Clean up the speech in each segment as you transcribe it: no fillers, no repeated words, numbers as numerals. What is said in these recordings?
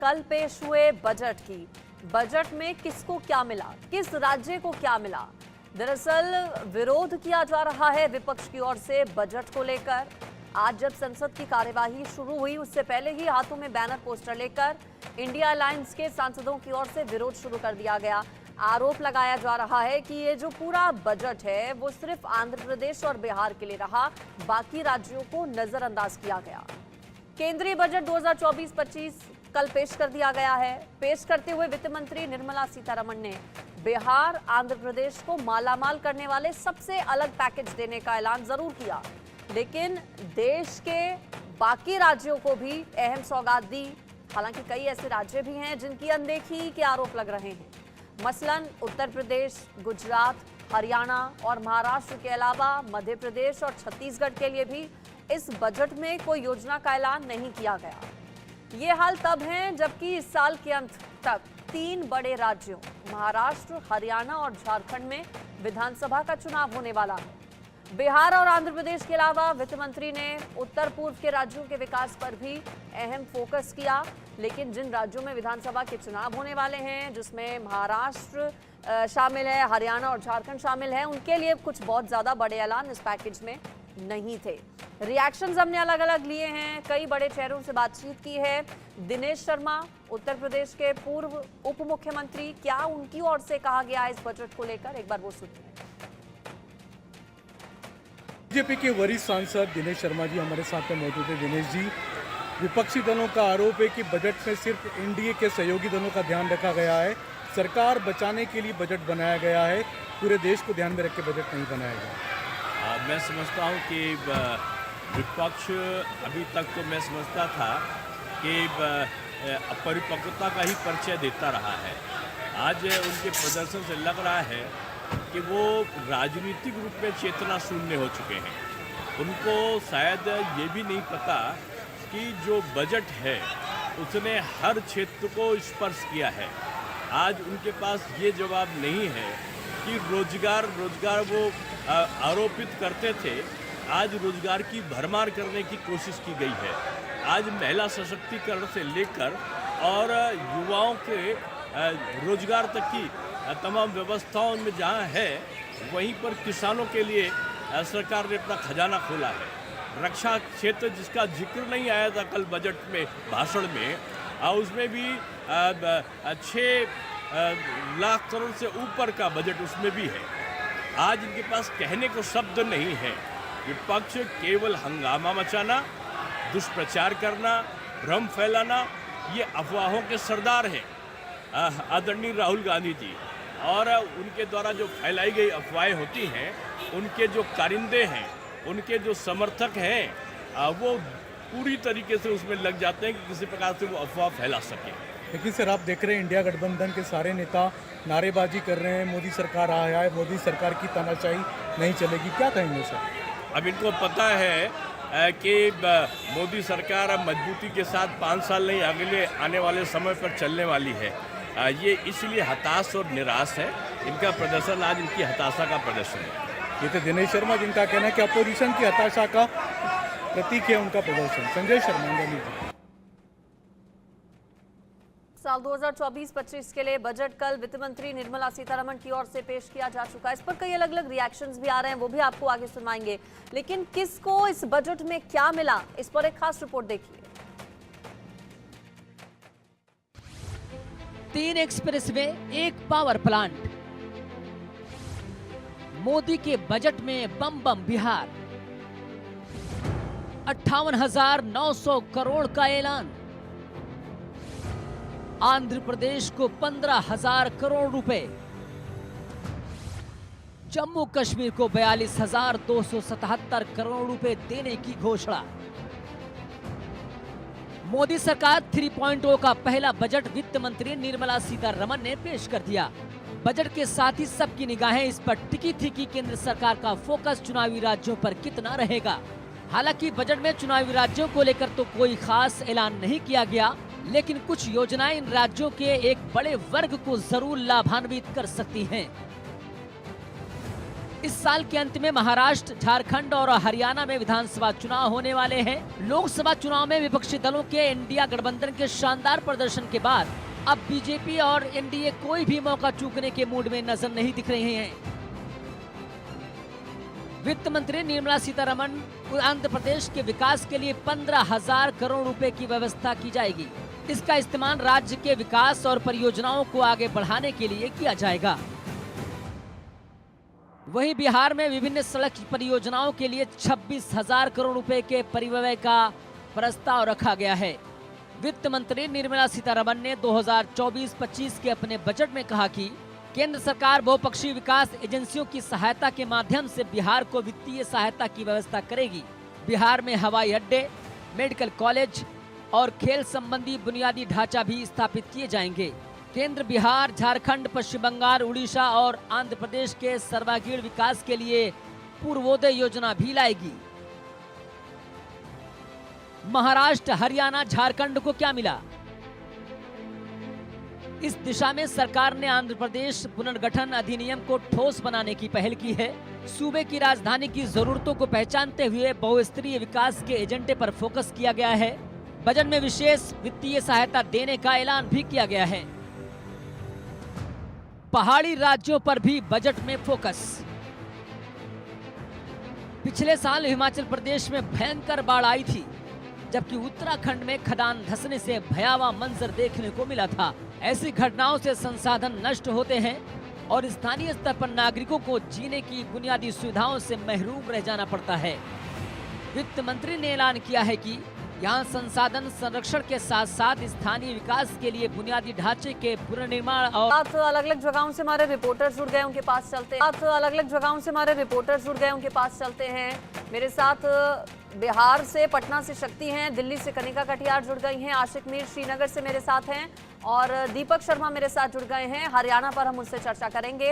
कल पेश हुए बजट में किसको क्या मिला, किस राज्य को क्या मिला। दरअसल विरोध किया जा रहा है विपक्ष की ओर से बजट को लेकर। आज जब संसद की कार्यवाही शुरू हुई उससे पहले ही हाथों में बैनर पोस्टर लेकर इंडिया अलायंस के सांसदों की ओर से विरोध शुरू कर दिया गया। आरोप लगाया जा रहा है कि ये जो पूरा बजट है वो सिर्फ आंध्र प्रदेश और बिहार के लिए रहा, बाकी राज्यों को नजरअंदाज किया गया। केंद्रीय बजट 2024-25 कल पेश कर दिया गया है। पेश करते हुए वित्त मंत्री निर्मला सीतारमण ने बिहार, आंध्र प्रदेश को मालामाल करने वाले सबसे अलग पैकेज देने का ऐलान जरूर किया, लेकिन देश के बाकी राज्यों को भी अहम सौगात दी। हालांकि कई ऐसे राज्य भी हैं जिनकी अनदेखी के आरोप लग रहे हैं। मसलन उत्तर प्रदेश, गुजरात, हरियाणा और महाराष्ट्र के अलावा मध्य प्रदेश और छत्तीसगढ़ के लिए भी इस बजट में कोई योजना का ऐलान नहीं किया गया। ये हाल तब है जबकि इस साल के अंत तक 3 बड़े राज्यों महाराष्ट्र, हरियाणा और झारखंड में विधानसभा का चुनाव होने वाला है। बिहार और आंध्र प्रदेश के अलावा वित्त मंत्री ने उत्तर पूर्व के राज्यों के विकास पर भी अहम फोकस किया, लेकिन जिन राज्यों में विधानसभा के चुनाव होने वाले हैं, जिसमें महाराष्ट्र शामिल है, हरियाणा और झारखंड शामिल है, उनके लिए कुछ बहुत ज्यादा बड़े ऐलान इस पैकेज में नहीं थे। रिएक्शंस हमने अलग अलग लिए हैं, कई बड़े चेहरों से बातचीत की है। दिनेश शर्मा, उत्तर प्रदेश के पूर्व उप मुख्यमंत्री, क्या उनकी ओर से कहा गया इस बजट को लेकर, एक बार वो सुनिए। बीजेपी के वरिष्ठ सांसद दिनेश शर्मा जी हमारे साथ में मौजूद है। दिनेश जी, विपक्षी दलों का आरोप है कि बजट में सिर्फ एनडीए के सहयोगी दलों का ध्यान रखा गया है, सरकार बचाने के लिए बजट बनाया गया है, पूरे देश को ध्यान में रख के बजट नहीं बनाया गया। मैं समझता हूँ कि विपक्ष अभी तक तो मैं समझता था कि परिपक्वता का ही परिचय देता रहा है। आज उनके प्रदर्शन से लग रहा है कि वो राजनीतिक रूप में चेतना शून्य हो चुके हैं। उनको शायद ये भी नहीं पता कि जो बजट है उसने हर क्षेत्र को स्पर्श किया है। आज उनके पास ये जवाब नहीं है कि रोजगार वो आरोपित करते थे, आज रोजगार की भरमार करने की कोशिश की गई है। आज महिला सशक्तिकरण से लेकर और युवाओं के रोजगार तक की तमाम व्यवस्थाओं में जहाँ है, वहीं पर किसानों के लिए सरकार ने अपना खजाना खोला है। रक्षा क्षेत्र जिसका जिक्र नहीं आया था कल बजट में भाषण में, उसमें भी 6 लाख करोड़ से ऊपर का बजट उसमें भी है। आज इनके पास कहने को शब्द नहीं है। विपक्ष केवल हंगामा मचाना, दुष्प्रचार करना, भ्रम फैलाना, ये अफवाहों के सरदार हैं आदरणीय राहुल गांधी जी। और उनके द्वारा जो फैलाई गई अफवाहें होती हैं, उनके जो कारिंदे हैं, उनके जो समर्थक हैं, वो पूरी तरीके से उसमें लग जाते हैं कि किसी प्रकार से वो अफवाह फैला सके। लेकिन सर, आप देख रहे हैं इंडिया गठबंधन के सारे नेता नारेबाजी कर रहे हैं, मोदी सरकार आया है, मोदी सरकार की तानाशाही नहीं चलेगी, क्या कहेंगे सर? अब इनको पता है कि मोदी सरकार अब मजबूती के साथ 5 साल नहीं अगले आने वाले समय पर चलने वाली है। ये इसलिए हताश और निराश है। इनका प्रदर्शन आज इनकी हताशा का प्रदर्शन है। ये तो दिनेश शर्मा जिनका कहना है कि अपोजिशन की हताशा का प्रतीक है उनका प्रदर्शन। संजय शर्मा। साल 2024-25 के लिए बजट कल वित्त मंत्री निर्मला सीतारमण की ओर से पेश किया जा चुका है। इस पर कई अलग अलग रिएक्शंस भी आ रहे हैं, वो भी आपको आगे सुनवाएंगे। लेकिन किसको इस बजट में क्या मिला, इस पर एक खास रिपोर्ट देखिए। 3 एक्सप्रेसवे, 1 पावर प्लांट। मोदी के बजट में बम बम बिहार। 58,900 करोड़ का ऐलान। आंध्र प्रदेश को 15,000 करोड़ रुपए। जम्मू कश्मीर को 42,277 करोड़ रुपए देने की घोषणा। मोदी सरकार 3.0 का पहला बजट वित्त मंत्री निर्मला सीतारमण ने पेश कर दिया। बजट के साथ ही सबकी निगाहें इस पर टिकी थी कि केंद्र सरकार का फोकस चुनावी राज्यों पर कितना रहेगा। हालांकि बजट में चुनावी राज्यों को लेकर तो कोई खास ऐलान नहीं किया गया, लेकिन कुछ योजनाएं इन राज्यों के एक बड़े वर्ग को जरूर लाभान्वित कर सकती हैं। इस साल के अंत में महाराष्ट्र, झारखंड और हरियाणा में विधानसभा चुनाव होने वाले हैं। लोकसभा चुनाव में विपक्षी दलों के इंडिया गठबंधन के शानदार प्रदर्शन के बाद अब बीजेपी और एनडीए कोई भी मौका चूकने के मूड में नजर नहीं दिख रहे हैं। वित्त मंत्री निर्मला सीतारमण आंध्र प्रदेश के विकास के लिए 15,000 करोड़ रुपए की व्यवस्था की जाएगी। इसका इस्तेमाल राज्य के विकास और परियोजनाओं को आगे बढ़ाने के लिए किया जाएगा। वहीं बिहार में विभिन्न सड़क परियोजनाओं के लिए 26,000 करोड़ रुपए के परिव्यय का प्रस्ताव रखा गया है। वित्त मंत्री निर्मला सीतारमण ने 2024-25 के अपने बजट में कहा कि केंद्र सरकार बहुपक्षीय विकास एजेंसियों की सहायता के माध्यम से बिहार को वित्तीय सहायता की व्यवस्था करेगी। बिहार में हवाई अड्डे, मेडिकल कॉलेज और खेल संबंधी बुनियादी ढांचा भी स्थापित किए जाएंगे। केंद्र बिहार, झारखंड, पश्चिम बंगाल, उड़ीसा और आंध्र प्रदेश के सर्वांगीण विकास के लिए पूर्वोदय योजना भी लाएगी। महाराष्ट्र, हरियाणा, झारखंड को क्या मिला? इस दिशा में सरकार ने आंध्र प्रदेश पुनर्गठन अधिनियम को ठोस बनाने की पहल की है। सूबे की राजधानी की जरूरतों को पहचानते हुए बहुस्तरीय विकास के एजेंडे पर फोकस किया गया है। बजट में विशेष वित्तीय सहायता देने का ऐलान भी किया गया है। पहाड़ी राज्यों पर भी बजट में फोकस। पिछले साल हिमाचल प्रदेश में भयंकर बाढ़ आई थी, जबकि उत्तराखंड में खदान धंसने से भयावह मंजर देखने को मिला था। ऐसी घटनाओं से संसाधन नष्ट होते हैं और स्थानीय स्तर पर नागरिकों को जीने की बुनियादी सुविधाओं से महरूम रह जाना पड़ता है। वित्त मंत्री ने ऐलान किया है कि यहाँ संसाधन संरक्षण के साथ साथ स्थानीय विकास के लिए बुनियादी ढांचे के पुनर्निर्माण और अलग अलग जगहों से हमारे रिपोर्टर जुड़ गए, उनके पास चलते हैं। अलग अलग जगहों से हमारे रिपोर्टर जुड़ गए, उनके पास चलते हैं। मेरे साथ बिहार से, पटना से शक्ति हैं, दिल्ली से कनिका कटियार जुड़ गई हैं, आशिक मीर श्रीनगर से मेरे साथ हैं और दीपक शर्मा मेरे साथ जुड़ गए हैं। हरियाणा पर हम उनसे चर्चा करेंगे,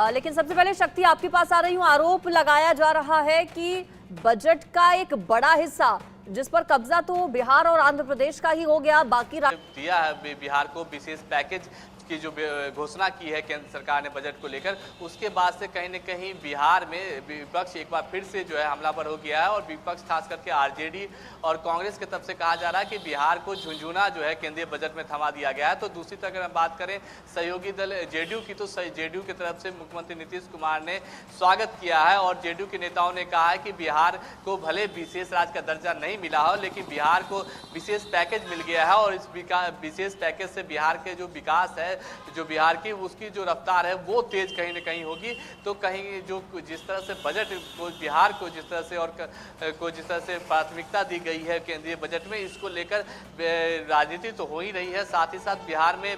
लेकिन सबसे पहले शक्ति आपके पास आ रही हूँ। आरोप लगाया जा रहा है कि बजट का एक बड़ा हिस्सा जिस पर कब्जा तो बिहार और आंध्र प्रदेश का ही हो गया, बाकी दिया है बिहार को विशेष पैकेज की जो घोषणा की है केंद्र सरकार ने बजट को लेकर, उसके बाद से कहीं न कहीं बिहार में विपक्ष एक बार फिर से जो है हमलावर हो गया है। और विपक्ष खास करके आरजेडी और कांग्रेस की तरफ से कहा जा रहा है कि बिहार को झुंझुना जो है केंद्रीय बजट में थमा दिया गया है। तो दूसरी तरफ अगर हम बात करें सहयोगी दल जेडीयू की, तो जेडीयू की तरफ से मुख्यमंत्री नीतीश कुमार ने स्वागत किया है और जेडीयू के नेताओं ने कहा है कि बिहार को भले विशेष राज्य का दर्जा नहीं मिला हो, लेकिन बिहार को विशेष पैकेज मिल गया है और इस विशेष पैकेज से बिहार के जो विकास है, जो बिहार की उसकी जो रफ्तार है वो तेज कहीं न कहीं होगी। तो कहीं जो जिस तरह से बजट को बिहार को जिस तरह से और को जिस तरह से प्राथमिकता दी गई है केंद्रीय बजट में, इसको लेकर राजनीति तो हो ही रही है। साथ ही साथ बिहार में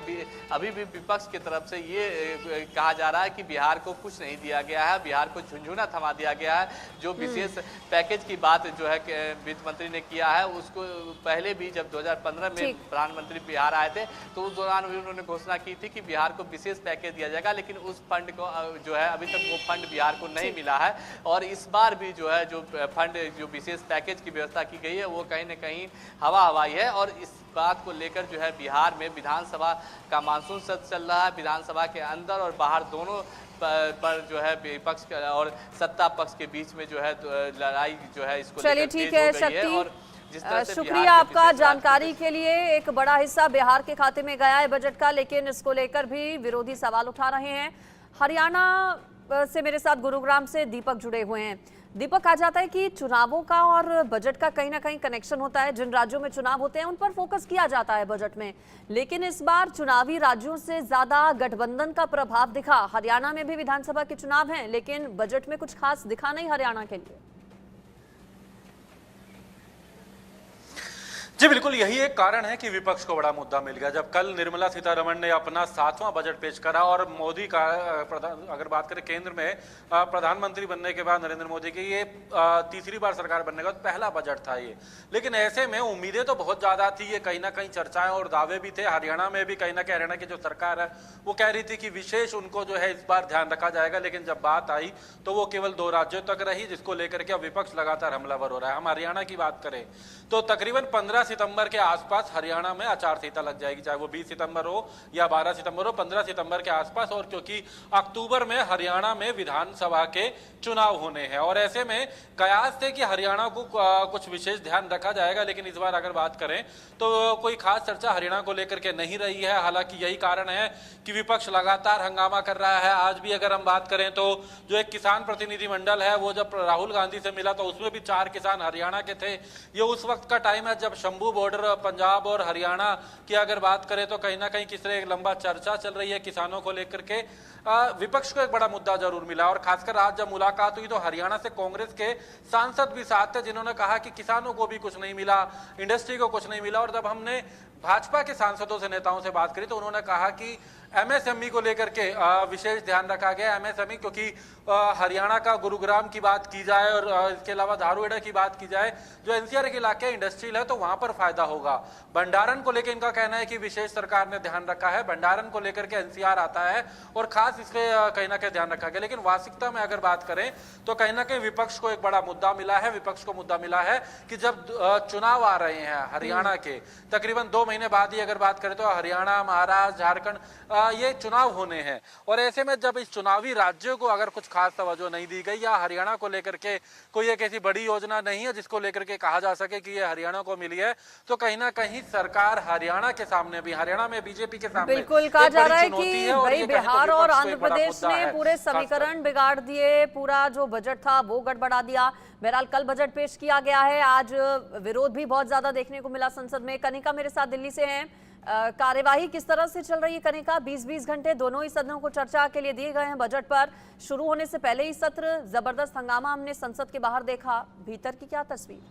अभी भी विपक्ष की तरफ से ये कहा जा रहा है कि बिहार को कुछ नहीं दिया गया है, बिहार को झुंझुना थमा दिया गया है। जो विशेष पैकेज की बात जो है वित्त मंत्री ने किया है, उसको पहले भी जब 2015 में प्रधानमंत्री बिहार आए थे तो उस दौरान भी उन्होंने घोषणा की थी कि बिहार को विशेष पैकेज दिया जाएगा, लेकिन उस फंड को जो है अभी तक वो फंड बिहार को नहीं मिला है। और इस बार भी जो है जो फंड जो विशेष पैकेज की व्यवस्था की गई है वो कहीं न कहीं हवा हवाई है। और इस बात को लेकर जो है बिहार में विधानसभा का मानसून सत्र चल रहा है। विधानसभा के अंदर और बाहर दोनों पर जो है विपक्ष और सत्ता पक्ष के बीच में जो है लड़ाई जो है इसको चलिए ठीक है शक्ति, शुक्रिया आपका जानकारी के लिए। एक बड़ा हिस्सा बिहार के खाते में गया है बजट का, लेकिन इसको लेकर भी विरोधी सवाल उठा रहे हैं। हरियाणा से मेरे साथ गुरुग्राम से दीपक जुड़े हुए हैं। दीपक, कहा जाता है कि चुनावों का और बजट का कहीं ना कहीं कनेक्शन होता है। जिन राज्यों में चुनाव होते हैं उन पर फोकस किया जाता है बजट में, लेकिन इस बार चुनावी राज्यों से ज्यादा गठबंधन का प्रभाव दिखा। हरियाणा में भी विधानसभा के चुनाव हैं, लेकिन बजट में कुछ खास दिखा नहीं हरियाणा के लिए। जी बिल्कुल, यही एक कारण है कि विपक्ष को बड़ा मुद्दा मिल गया। जब कल निर्मला सीतारमण ने अपना 7वां बजट पेश करा और मोदी का अगर बात करें केंद्र में प्रधानमंत्री बनने के बाद नरेंद्र मोदी की ये तीसरी बार सरकार बनने का पहला बजट था ये, लेकिन ऐसे में उम्मीदें तो बहुत ज्यादा थी। ये कहीं ना कहीं चर्चाएं और दावे भी थे। हरियाणा में भी कहीं ना कहीं हरियाणा की जो सरकार है वो कह रही थी कि विशेष उनको जो है इस बार ध्यान रखा जाएगा, लेकिन जब बात आई तो वो केवल 2 राज्यों तक रही, जिसको लेकर के विपक्ष लगातार हमलावर हो रहा है। हम हरियाणा की बात करें तो तकरीबन 15 सितंबर के आसपास हरियाणा में आचार संहिता लग जाएगी, चाहे वो 20 सितंबर हो या 12 सितंबर हो, 15 सितंबर के आसपास। और क्योंकि अक्टूबर में हरियाणा में विधानसभा के चुनाव होने हैं और ऐसे में कयास थे कि हरियाणा को कुछ विशेष ध्यान रखा जाएगा, लेकिन इस बार अगर बात करें तो कोई खास चर्चा हरियाणा को लेकर के नहीं रही है। हालांकि यही कारण है कि विपक्ष लगातार हंगामा कर रहा है। आज भी अगर हम बात करें तो जो एक किसान प्रतिनिधिमंडल है वो जब राहुल गांधी से मिला तो उसमें भी 4 किसान हरियाणा के थे। ये उस वक्त का टाइम है जब शंभू बॉर्डर पंजाब और हरियाणा की अगर बात करें तो कहीं ना कहीं किसी एक लंबा चर्चा चल रही है किसानों को लेकर के। विपक्ष को एक बड़ा मुद्दा जरूर मिला और खासकर आज जब मुलाकात हुई तो हरियाणा से कांग्रेस के सांसद भी साथ थे जिन्होंने कहा कि किसानों को भी कुछ नहीं मिला, इंडस्ट्री को कुछ नहीं मिला। और जब हमने भाजपा के सांसदों से, नेताओं से बात करी तो उन्होंने कहा कि एमएसएमई को लेकर के विशेष ध्यान रखा गया। एमएसएमई क्योंकि हरियाणा का गुरुग्राम की बात की जाए और इसके अलावा धारूहेड़ा की बात की जाए, जो एनसीआर के इलाके इंडस्ट्रियल है तो वहां पर फायदा होगा। भंडारण को लेकर इनका कहना है कि विशेष सरकार ने ध्यान रखा है, भंडारण को लेकर के एनसीआर आता है और खास इस पे कहीं ना कहीं ध्यान रखा गया। लेकिन वास्तविकता में अगर बात करें तो कहीं ना कहीं विपक्ष को एक बड़ा मुद्दा मिला है। विपक्ष को मुद्दा मिला है कि जब चुनाव आ रहे हैं हरियाणा के तकरीबन 2 महीने बाद ही अगर बात करें तो हरियाणा, महाराष्ट्र, झारखंड ये चुनाव होने हैं और ऐसे में जब इस चुनावी राज्यों को अगर कुछ खास तवज्जो नहीं दी गई या हरियाणा को लेकर के कोई एक ऐसी बड़ी योजना नहीं है जिसको लेकर के कहा जा सके कि ये हरियाणा को मिली है, तो कहीं ना कहीं सरकार हरियाणा के सामने भी, हरियाणा में बीजेपी के सामने बिल्कुल कहा जा रहा है कि भाई भाई बिहार और आंध्र प्रदेश ने पूरे समीकरण बिगाड़ दिए, पूरा जो बजट था वो गड़बड़ा दिया। बहरहाल कल बजट पेश किया गया है, आज विरोध भी बहुत ज्यादा देखने को मिला संसद में। कनिका मेरे साथ दिल्ली से हैं। कार्यवाही किस तरह से चल रही है कनिका? 20-20 घंटे दोनों ही सदनों को चर्चा के लिए दिए गए हैं बजट पर। शुरू होने से पहले ही सत्र, जबरदस्त हंगामा हमने संसद के बाहर देखा, भीतर की क्या तस्वीर?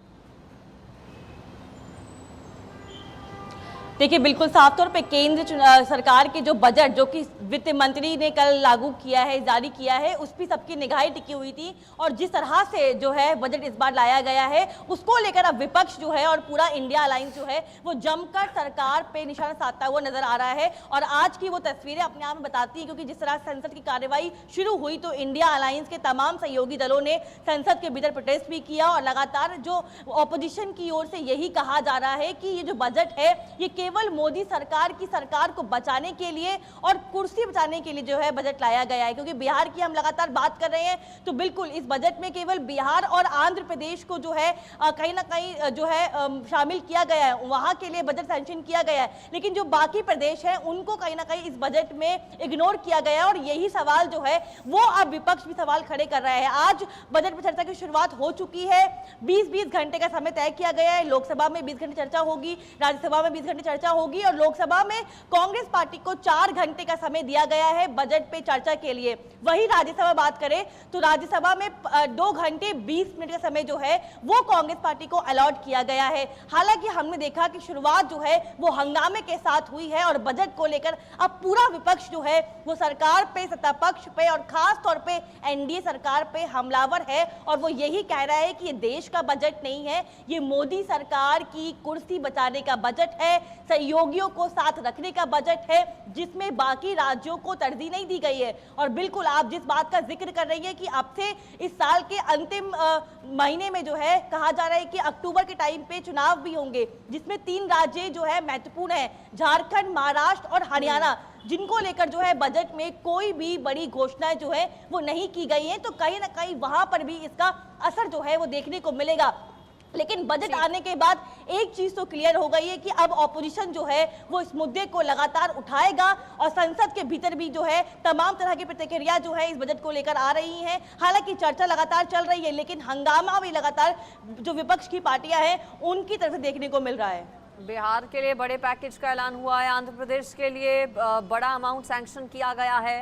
देखिए, बिल्कुल साफ तौर पे केंद्र सरकार के जो बजट जो कि वित्त मंत्री ने कल लागू किया है, जारी किया है, उस पर सबकी निगाहें टिकी हुई थी और जिस तरह से जो है बजट इस बार लाया गया है उसको लेकर अब विपक्ष जो है और पूरा इंडिया अलायंस जो है वो जमकर सरकार पे निशाना साधता हुआ नजर आ रहा है। और आज की वो तस्वीरें अपने आप में बताती है, क्योंकि जिस तरह संसद की कार्यवाही शुरू हुई तो इंडिया अलायंस के तमाम सहयोगी दलों ने संसद के भीतर प्रोटेस्ट भी किया और लगातार जो ऑपोजिशन की ओर से यही कहा जा रहा है कि ये जो बजट है ये केवल मोदी सरकार की सरकार को बचाने के लिए और कुर्सी बचाने के लिए जो है बजट लाया गया है। क्योंकि बिहार की हम लगातार बात कर रहे हैं तो बिल्कुल इस बजट में केवल बिहार और आंध्र प्रदेश को जो है कहीं ना कहीं जो है शामिल किया गया है, वहां के लिए बजट सैंक्शन किया गया है। लेकिन जो बाकी प्रदेश हैं उनको कहीं ना कहीं इस बजट में इग्नोर किया गया है और यही सवाल जो है वो अब विपक्ष भी सवाल खड़े कर रहा है। आज बजट पर चर्चा की शुरुआत हो चुकी है, 20-20 घंटे का समय तय किया गया है। लोकसभा में 20 घंटे चर्चा होगी, राज्यसभा में 20 घंटे चर्चा होगी और लोकसभा में कांग्रेस पार्टी को 4 घंटे का समय दिया गया है बजट पे चर्चा के लिए। वही राज्यसभा बात करें तो राज्यसभा में 2 घंटे 20 मिनट का समय जो है वो कांग्रेस पार्टी को अलॉट किया गया है। हालांकि हमने देखा कि शुरुआत जो है वो हंगामे के साथ हुई है और बजट को लेकर अब पूरा विपक्ष जो है वो सरकार पे, सत्ता पक्ष पे और खास तौर पे एनडीए सरकार पे हमलावर है और वो यही कह रहा है कि ये देश का बजट नहीं है, ये मोदी सरकार की कुर्सी बचाने का बजट है, सहयोगियों को साथ रखने का बजट है जिसमें बाकी राज्यों को तरजीह नहीं दी गई है। और बिल्कुल आप जिस बात का जिक्र कर रही है कि अब से इस साल के अंतिम महीने में जो है कहा जा रहा है कि अक्टूबर के टाइम पे चुनाव भी होंगे जिसमें 3 राज्य जो है महत्वपूर्ण है, झारखंड, महाराष्ट्र और हरियाणा, जिनको लेकर जो है बजट में कोई भी बड़ी घोषणाएं जो है वो नहीं की गई है। तो कहीं ना कहीं वहां पर भी इसका असर जो है वो देखने को मिलेगा। लेकिन बजट आने के बाद एक चीज तो क्लियर हो गई है कि अब ऑपोजिशन जो है वो इस मुद्दे को लगातार उठाएगा और संसद के भीतर भी जो है तमाम तरह की प्रतिक्रिया जो है इस बजट को लेकर आ रही हैं। हालांकि चर्चा लगातार चल रही है लेकिन हंगामा भी लगातार जो विपक्ष की पार्टियां हैं उनकी तरफ से देखने को मिल रहा है। बिहार के लिए बड़े पैकेज का ऐलान हुआ है, आंध्र प्रदेश के लिए बड़ा अमाउंट सैंक्शन किया गया है।